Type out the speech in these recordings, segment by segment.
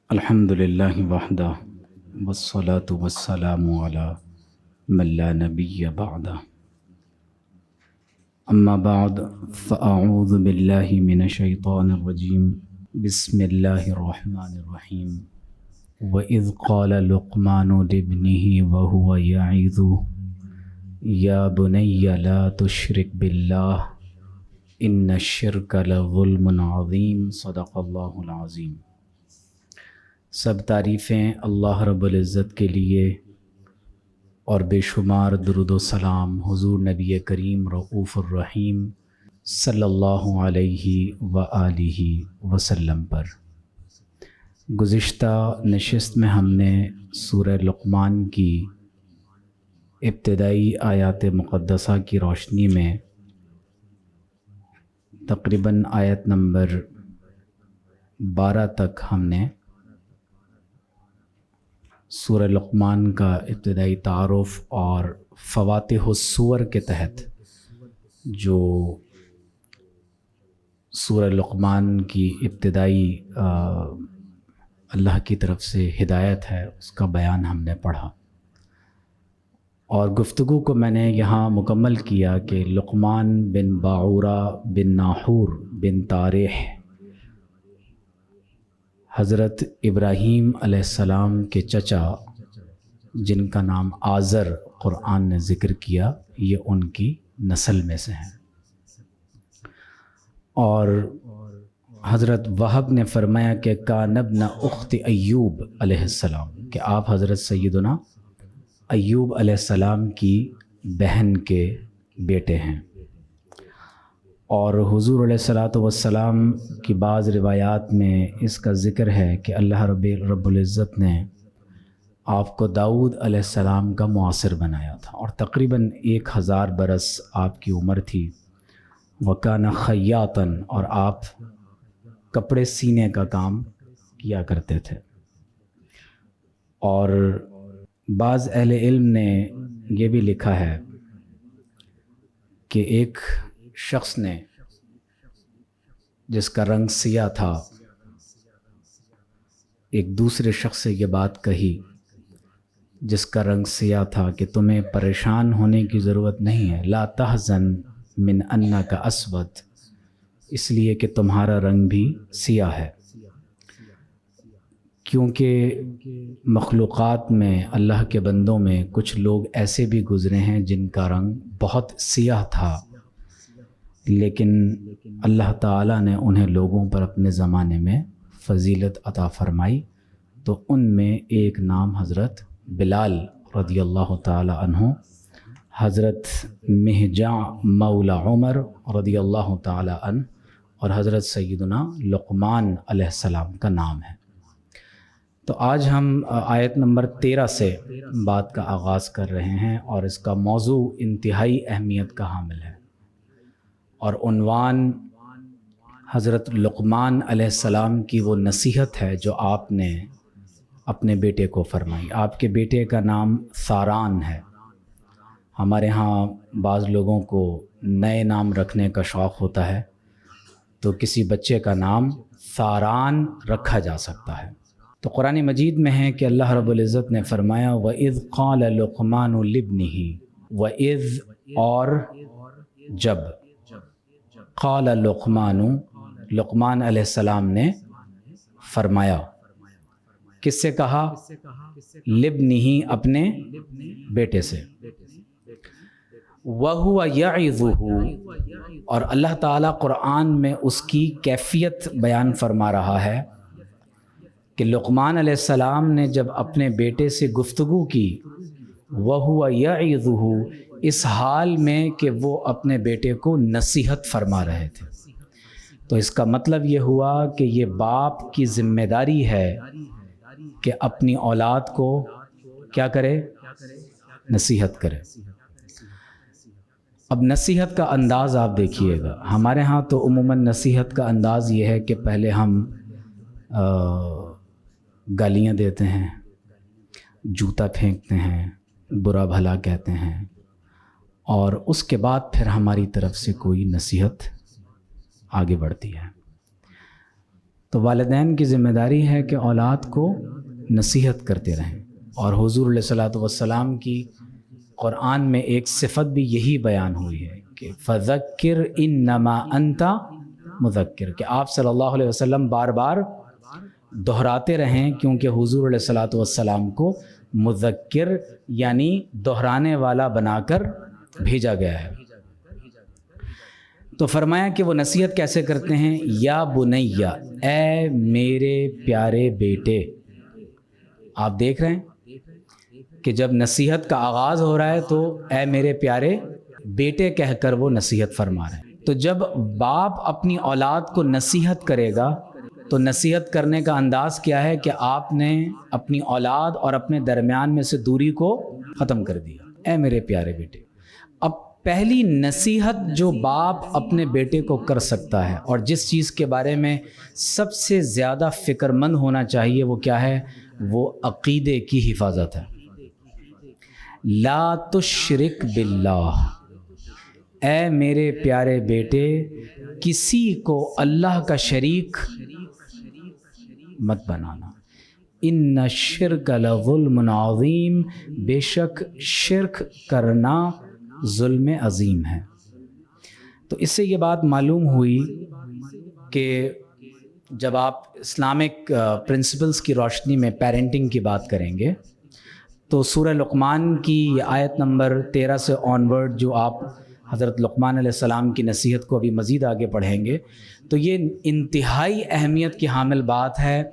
الحمد للہ وحدہ والصلاة والسلام علی من لا نبی بعدہ اما بعد فاعوذ باللہ من الشیطان الرجیم بسم اللہ الرحمن الرحیم وَإِذْ قَالَ لُقْمَانُ لِابْنِهِ وَهُوَ يَعِظُهُ يَا بُنَيَّ لَا تُشْرِكْ بِاللَّهِ إِنَّ الشِّرْكَ لَظُلْمٌ عَظِيمٌ صدق اللہ العظیم۔ سب تعریفیں اللہ رب العزت کے لیے اور بے شمار درود و سلام حضور نبی کریم رؤوف الرحیم صلی اللہ علیہ وآلہ وسلم پر۔ گزشتہ نشست میں ہم نے سورہ لقمان کی ابتدائی آیات مقدسہ کی روشنی میں تقریباً آیت نمبر 12 تک ہم نے سورہ لقمان کا ابتدائی تعارف اور فواتح السور کے تحت جو سورہ لقمان کی ابتدائی اللہ کی طرف سے ہدایت ہے اس کا بیان ہم نے پڑھا، اور گفتگو کو میں نے یہاں مکمل کیا کہ لقمان بن باعورہ بن ناحور بن طارح حضرت ابراہیم علیہ السلام کے چچا جن کا نام آزر قرآن نے ذکر کیا، یہ ان کی نسل میں سے ہیں۔ اور حضرت وہب نے فرمایا کہ کان ابن اخت ایوب علیہ السلام، کہ آپ حضرت سیدنا ایوب علیہ السلام کی بہن کے بیٹے ہیں۔ اور حضور علیہ الصلاۃ والسلام کی بعض روایات میں اس کا ذکر ہے کہ اللہ رب العزت نے آپ کو داؤد علیہ السلام کا معاصر بنایا تھا، اور تقریباً 1000 برس آپ کی عمر تھی۔ وَكَانَ خَيَّاطًا، اور آپ کپڑے سینے کا کام کیا کرتے تھے۔ اور بعض اہل علم نے یہ بھی لکھا ہے کہ ایک شخص نے جس کا رنگ سیاہ تھا ایک دوسرے شخص سے یہ بات کہی جس کا رنگ سیاہ تھا کہ تمہیں پریشان ہونے کی ضرورت نہیں ہے، لا تحزن من انک اسود، اس لیے کہ تمہارا رنگ بھی سیاہ ہے، کیونکہ مخلوقات میں اللہ کے بندوں میں کچھ لوگ ایسے بھی گزرے ہیں جن کا رنگ بہت سیاہ تھا، لیکن اللہ تعالیٰ نے انہیں لوگوں پر اپنے زمانے میں فضیلت عطا فرمائی، تو ان میں ایک نام حضرت بلال رضی اللہ تعالیٰ عنہ، حضرت مہجاں مولا عمر رضی اللہ تعالیٰ عنہ، اور حضرت سیدنا لقمان علیہ السلام کا نام ہے۔ تو آج ہم آیت نمبر 13 سے بات کا آغاز کر رہے ہیں، اور اس کا موضوع انتہائی اہمیت کا حامل ہے، اور عنوان حضرت لقمان علیہ السلام کی وہ نصیحت ہے جو آپ نے اپنے بیٹے کو فرمائی۔ آپ کے بیٹے کا نام ثاران ہے۔ ہمارے ہاں بعض لوگوں کو نئے نام رکھنے کا شوق ہوتا ہے، تو کسی بچے کا نام ثاران رکھا جا سکتا ہے۔ تو قرآن مجید میں ہے کہ اللہ رب العزت نے فرمایا وَإِذْ قَالَ لُقْمَانُ لِابْنِهِ، وَإِذْ، اور جب، قال لقمان علیہ السلام نے فرمایا، کس سے کہا؟ لِابْنِهِ، اپنے بیٹے سے۔ وَهُوَ يَعِظُهُ، اور اللہ تعالیٰ قرآن میں اس کی کیفیت بیان فرما رہا ہے کہ لقمان علیہ السلام نے جب اپنے بیٹے سے گفتگو کی، وَهُوَ يَعِظُهُ، اس حال میں کہ وہ اپنے بیٹے کو نصیحت فرما رہے تھے۔ تو اس کا مطلب یہ ہوا کہ یہ باپ کی ذمہ داری ہے کہ اپنی اولاد کو کیا کرے؟ نصیحت کرے۔ اب نصیحت کا انداز آپ دیکھیے گا، ہمارے ہاں تو عموماً نصیحت کا انداز یہ ہے کہ پہلے ہم گالیاں دیتے ہیں، جوتا پھینکتے ہیں، برا بھلا کہتے ہیں، اور اس کے بعد پھر ہماری طرف سے کوئی نصیحت آگے بڑھتی ہے۔ تو والدین کی ذمہ داری ہے کہ اولاد کو نصیحت کرتے رہیں، اور حضور علیہ الصلوۃ والسلام کی قرآن میں ایک صفت بھی یہی بیان ہوئی ہے کہ فذکر انما انت مذکر، کہ آپ صلی اللہ علیہ وسلم بار بار دہراتے رہیں، کیونکہ حضور علیہ الصلوۃ والسلام کو مذکر یعنی دہرانے والا بنا کر بھیجا گیا ہے۔ تو فرمایا کہ وہ نصیحت کیسے کرتے ہیں، یا بنیا، اے میرے پیارے بیٹے۔ آپ دیکھ رہے ہیں کہ جب نصیحت کا آغاز ہو رہا ہے تو اے میرے پیارے بیٹے کہہ کر وہ نصیحت فرما رہے ہیں۔ تو جب باپ اپنی اولاد کو نصیحت کرے گا تو نصیحت کرنے کا انداز کیا ہے کہ آپ نے اپنی اولاد اور اپنے درمیان میں سے دوری کو ختم کر دیا۔ اے میرے پیارے بیٹے، اب پہلی نصیحت جو باپ اپنے بیٹے کو کر سکتا ہے اور جس چیز کے بارے میں سب سے زیادہ فکر مند ہونا چاہیے وہ کیا ہے، وہ عقیدے کی حفاظت ہے۔ لا تشرک باللہ، اے میرے پیارے بیٹے کسی کو اللہ کا شریک مت بنانا۔ ان الشرک لظلم عظیم، بے شک شرک کرنا ظلم عظیم ہے۔ تو اس سے یہ بات معلوم ہوئی کہ جب آپ اسلامک پرنسپلز کی روشنی میں پیرنٹنگ کی بات کریں گے تو سورہ لقمان کی آیت نمبر 13 سے آنورڈ جو آپ حضرت لقمان علیہ السلام کی نصیحت کو ابھی مزید آگے پڑھیں گے تو یہ انتہائی اہمیت کی حامل بات ہے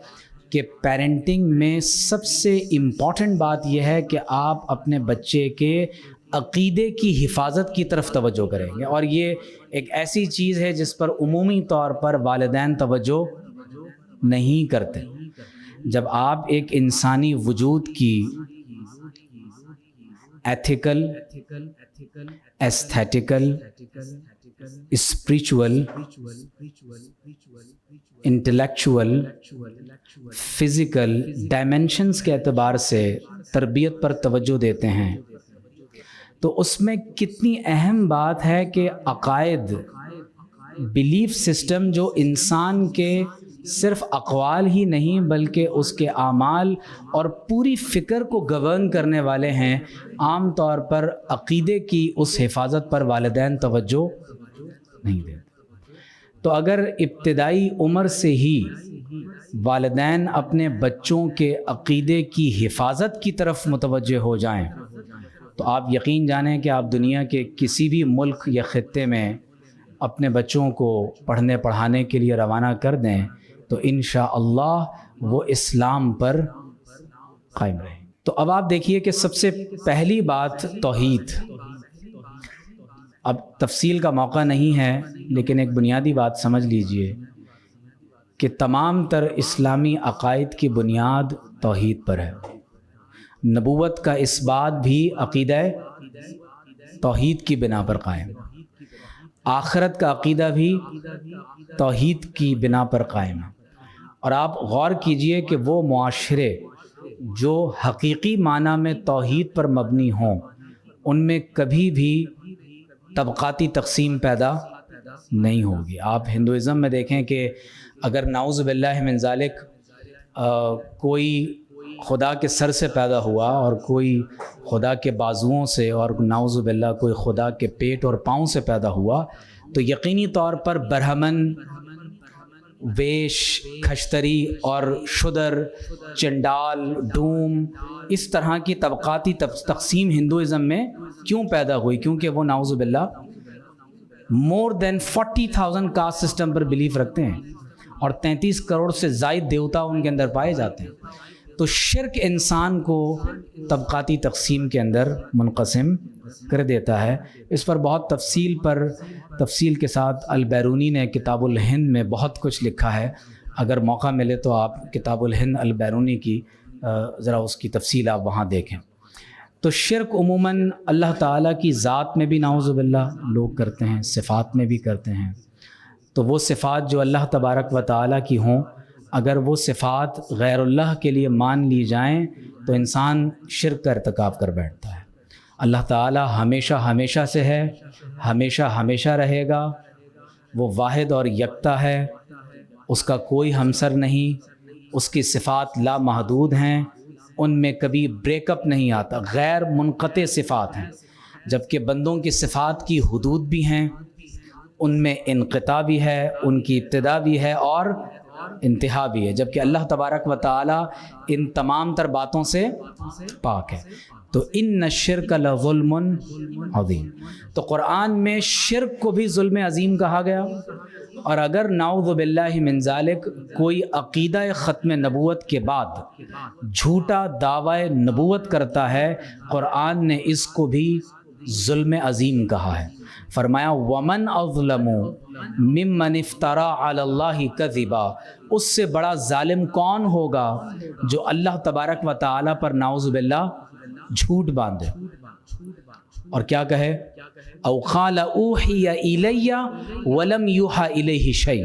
کہ پیرنٹنگ میں سب سے امپورٹنٹ بات یہ ہے کہ آپ اپنے بچے کے عقیدے کی حفاظت کی طرف توجہ کریں گے، اور یہ ایک ایسی چیز ہے جس پر عمومی طور پر والدین توجہ نہیں کرتے۔ جب آپ ایک انسانی وجود کی ethical, aesthetical, spiritual, intellectual, physical dimensions کے اعتبار سے تربیت پر توجہ دیتے ہیں تو اس میں کتنی اہم بات ہے کہ عقائد، بیلیف سسٹم جو انسان کے صرف اقوال ہی نہیں بلکہ اس کے اعمال اور پوری فکر کو گورن کرنے والے ہیں، عام طور پر عقیدے کی اس حفاظت پر والدین توجہ نہیں دیتے۔ تو اگر ابتدائی عمر سے ہی والدین اپنے بچوں کے عقیدے کی حفاظت کی طرف متوجہ ہو جائیں تو آپ یقین جانیں کہ آپ دنیا کے کسی بھی ملک یا خطے میں اپنے بچوں کو پڑھنے پڑھانے کے لیے روانہ کر دیں تو انشاءاللہ وہ اسلام پر قائم رہیں۔ تو اب آپ دیکھیے کہ سب سے پہلی بات توحید۔ اب تفصیل کا موقع نہیں ہے لیکن ایک بنیادی بات سمجھ لیجئے کہ تمام تر اسلامی عقائد کی بنیاد توحید پر ہے۔ نبوت کا اس بات بھی عقیدہ توحید کی بنا پر قائم، آخرت کا عقیدہ بھی توحید کی بنا پر قائم ہے۔ اور آپ غور کیجئے کہ وہ معاشرے جو حقیقی معنی میں توحید پر مبنی ہوں ان میں کبھی بھی طبقاتی تقسیم پیدا نہیں ہوگی۔ آپ ہندوازم میں دیکھیں کہ اگر نعوذ باللہ من ذالک کوئی خدا کے سر سے پیدا ہوا اور کوئی خدا کے بازوؤں سے اور نعوذ باللہ کوئی خدا کے پیٹ اور پاؤں سے پیدا ہوا تو یقینی طور پر برہمن، ویش، کھشتری اور شودر، چنڈال، ڈوم، اس طرح کی طبقاتی تقسیم ہندوازم میں کیوں پیدا ہوئی؟ کیونکہ وہ نعوذ باللہ مور دین 40,000 کاسٹ سسٹم پر بلیف رکھتے ہیں اور 33 کروڑ سے زائد دیوتا ان کے اندر پائے جاتے ہیں۔ تو شرک انسان کو طبقاتی تقسیم کے اندر منقسم کر دیتا ہے۔ اس پر بہت تفصیل کے ساتھ البیرونی نے کتاب الہند میں بہت کچھ لکھا ہے، اگر موقع ملے تو آپ کتاب الہند البیرونی کی ذرا اس کی تفصیل آپ وہاں دیکھیں۔ تو شرک عموماً اللہ تعالیٰ کی ذات میں بھی نعوذ باللہ لوگ کرتے ہیں، صفات میں بھی کرتے ہیں۔ تو وہ صفات جو اللہ تبارک و تعالیٰ کی ہوں اگر وہ صفات غیر اللہ کے لیے مان لی جائیں تو انسان شرک کا ارتکاب کر بیٹھتا ہے۔ اللہ تعالیٰ ہمیشہ سے ہے، ہمیشہ رہے گا، وہ واحد اور یکتا ہے، اس کا کوئی ہمسر نہیں، اس کی صفات لامحدود ہیں، ان میں کبھی بریک اپ نہیں آتا، غیر منقطع صفات ہیں، جبکہ بندوں کی صفات کی حدود بھی ہیں، ان میں انقطاع بھی ہے، ان کی ابتدا بھی ہے اور انتہا بھی ہے، جبکہ اللہ تبارک و تعالی ان تمام تر باتوں سے پاک ہے۔ تو ان الشرک لظلم عظیم، تو قرآن میں شرک کو بھی ظلم عظیم کہا گیا، اور اگر نعوذ باللہ من ذالک کوئی عقیدہ ختم نبوت کے بعد جھوٹا دعوی نبوت کرتا ہے، قرآن نے اس کو بھی ظلم عظیم کہا ہے۔ فرمایا ومن اظلم ممن افترا علی اللہ کذبا، اس سے بڑا ظالم کون ہوگا جو اللہ تبارک و تعالی پر نعوذ باللہ جھوٹ باندھے اور کیا کہے او قال اوحی الی ولم یوحى الیہ شیء،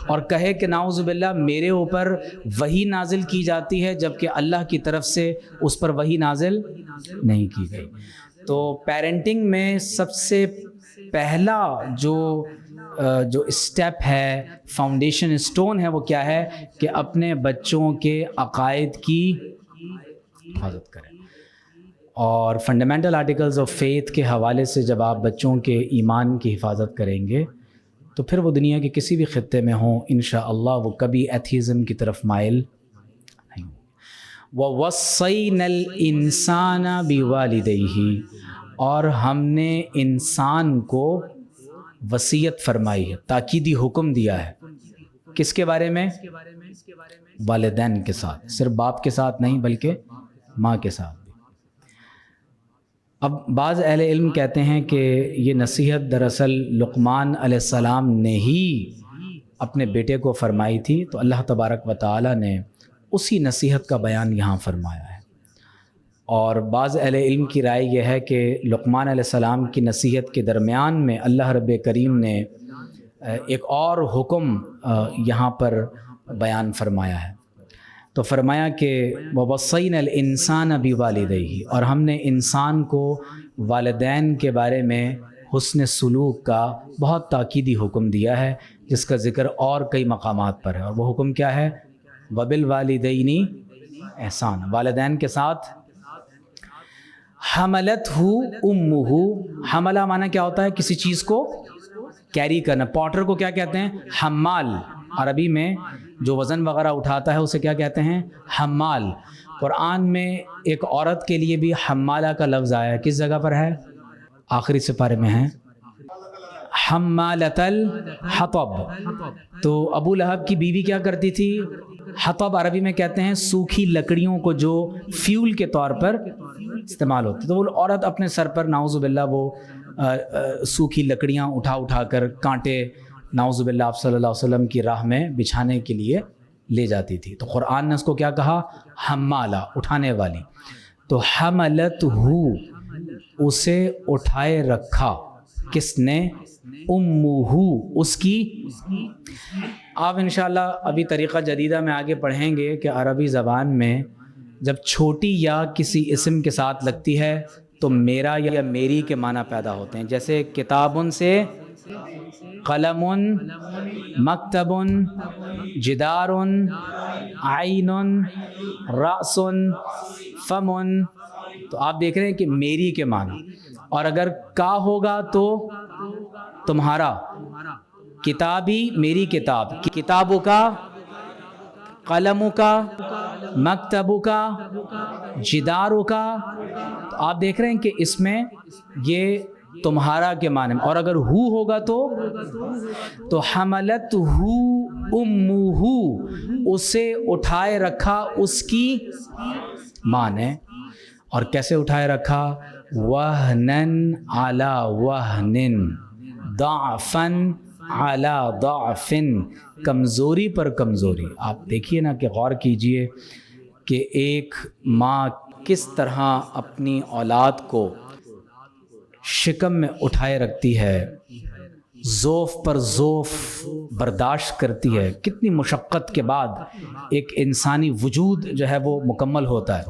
اور کہے کہ نعوذ باللہ میرے اوپر وحی نازل کی جاتی ہے جبکہ اللہ کی طرف سے اس پر وحی نازل نہیں کی گئی۔ تو پیرنٹنگ میں سب سے پہلا جو اسٹیپ ہے، فاؤنڈیشن اسٹون ہے، وہ کیا ہے کہ اپنے بچوں کے عقائد کی حفاظت کریں۔ اور فنڈامنٹل آرٹیکلز آف فیتھ کے حوالے سے جب آپ بچوں کے ایمان کی حفاظت کریں گے تو پھر وہ دنیا کے کسی بھی خطے میں ہوں انشاءاللہ وہ کبھی ایتھیزم کی طرف مائل نہیں ہوں۔ وَوَصَّيْنَا الْإِنسَانَ بِوَالِدَيْهِ، اور ہم نے انسان کو وصیت فرمائی ہے، تاکیدی حکم دیا ہے، کس کے بارے میں؟ والدین کے ساتھ، صرف باپ کے ساتھ نہیں بلکہ ماں کے ساتھ بھی۔ اب بعض اہل علم کہتے ہیں کہ یہ نصیحت دراصل لقمان علیہ السلام نے ہی اپنے بیٹے کو فرمائی تھی، تو اللہ تبارک و تعالی نے اسی نصیحت کا بیان یہاں فرمایا ہے۔ اور بعض اہل علم کی رائے یہ ہے کہ لقمان علیہ السلام کی نصیحت کے درمیان میں اللہ رب کریم نے ایک اور حکم یہاں پر بیان فرمایا ہے، تو فرمایا کہ وَوَصَّيْنَا الْإِنسَانَ بِوَالِدَيْهِ، اور ہم نے انسان کو والدین کے بارے میں حسن سلوک کا بہت تاکیدی حکم دیا ہے، جس کا ذکر اور کئی مقامات پر ہے، اور وہ حکم کیا ہے؟ وَبِالْوَالِدَيْنِ احسان، والدین کے ساتھ۔ حملتہ امہ، حملہ معنی کیا ہوتا ہے؟ کسی چیز کو کیری کرنا۔ پاٹر کو کیا کہتے ہیں؟ حمال۔ عربی میں جو وزن وغیرہ اٹھاتا ہے اسے کیا کہتے ہیں؟ حمال۔ قرآن میں ایک عورت کے لیے بھی حمالہ کا لفظ آیا ہے، کس جگہ پر ہے؟ آخری سپارے میں ہے، حمالۃ الحطب۔ تو ابو لہب کی بیوی کیا کرتی تھی؟ حطب عربی میں کہتے ہیں سوکھی لکڑیوں کو جو فیول کے طور پر استعمال ہوتی، تو وہ عورت اپنے سر پر نعوذ باللہ وہ سوکھی لکڑیاں اٹھا کر کانٹے نعوذ باللہ آپ صلی اللہ علیہ وسلم کی راہ میں بچھانے کے لیے لے جاتی تھی، تو قرآن نے اس کو کیا کہا؟ حمالہ، اٹھانے والی۔ تو حملتہ، اسے اٹھائے رکھا، کس نے؟ امہ، اس کی۔ آپ انشاءاللہ ابھی طریقہ جدیدہ میں آگے پڑھیں گے کہ عربی زبان میں جب چھوٹی یا کسی اسم کے ساتھ لگتی ہے تو میرا یا میری کے معنی پیدا ہوتے ہیں، جیسے کتابن سے قلم، مکتب، جدار، عین، رأس، فم، تو آپ دیکھ رہے ہیں کہ میری کے معنی۔ اور اگر کا ہوگا تو تمہارا، کتابی میری کتاب، کتابوں کا، قلموں کا، مکتبوں کا، جداروں کا، تو آپ دیکھ رہے ہیں کہ اس میں یہ تمہارا کے معنی میں۔ اور اگر ہو ہوگا تو حملتہ امہ، اسے اٹھائے رکھا، اس کی ماں نے۔ اور کیسے اٹھائے رکھا؟ وہنن علی وہنن، ضعفن علی ضعف، کمزوری پر کمزوری۔ آپ دیکھیے نا کہ غور کیجئے کہ ایک ماں کس طرح اپنی اولاد کو شکم میں اٹھائے رکھتی ہے، ذوف پر ذوف برداشت کرتی ہے، کتنی مشقت کے بعد ایک انسانی وجود جو ہے وہ مکمل ہوتا ہے۔